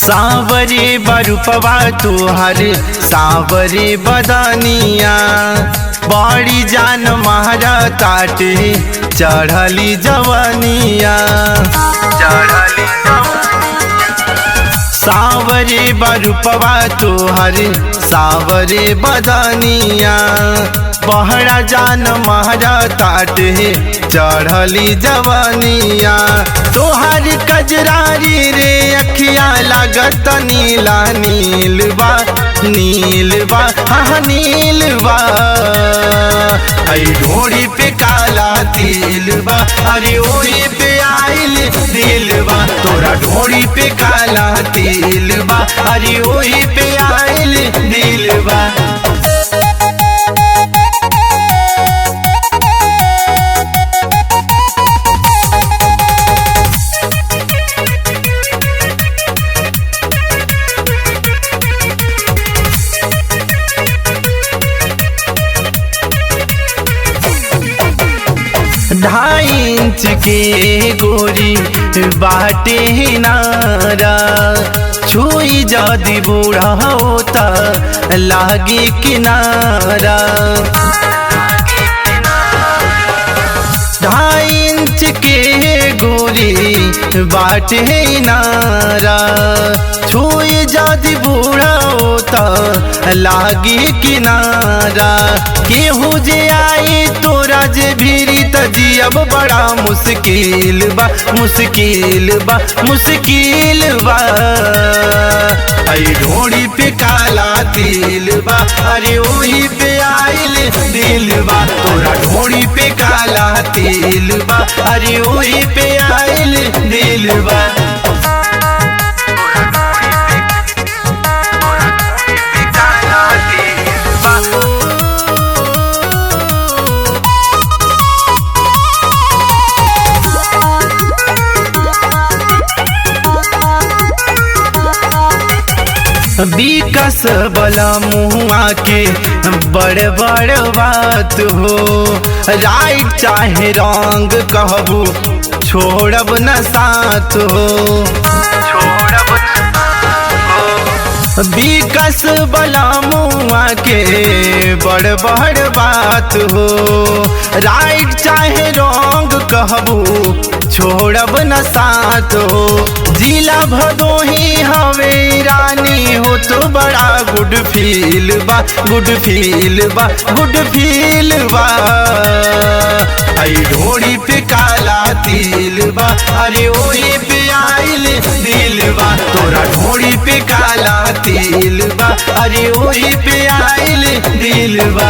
सावरे बरुपवा तुहर सावरे बदनिया बड़ी जान मारा ताटे चढ़ली जवनिया सावरे बरुपवा तुहर सावरे बदनिया बहरा जान महरा ताटे चढ़ली जवनिया तोहर कजरारी रे अखिया लागत नीला नीलबा नीलबा हाँ नीलबा आई ढोड़ी पे काला तिलबा अरे ओही पे आइल दिलबा तोरा ढोड़ी पे काला तिलबा अरे ओही पे आइल दिलबा। ढाई इंच के गोरी बाटे नारा छुई जदी बूढ़ा होता लागी किनारा। ढाई इंच के गोरी बाटे नारा छुई जदी बूढ़ा होता लागी किनारा। केहू जे आई तोरा जे भीरी तजियब बड़ा मुश्किल बा मुश्किल बा मुश्किल बा। आई ढोड़ी पे काला तिल बा अरे ओही पे आइल दिल बा तोरा ढोड़ी पे काला तिल बा अरे ओही पे आइल दिल बा। विकस बला मुआ के बड़ बड़ बात हो राइट चाहे रंग कहबू छोड़ब न साथ हो विकस बला मुआ के बड़ बड़ बात हो राइट चाहे रंग कहबू छोड़ब न साथ हो। जिला भदोही हवे रानी हो तो बड़ा गुड फील बा गुड फील बा गुड फील बा। आई ढोड़ी पे काला तिल बा अरे ओही पे आइल दिल बा तोरा ढोड़ी पे काला तिल बा अरे ओही पे आइल दिल बा।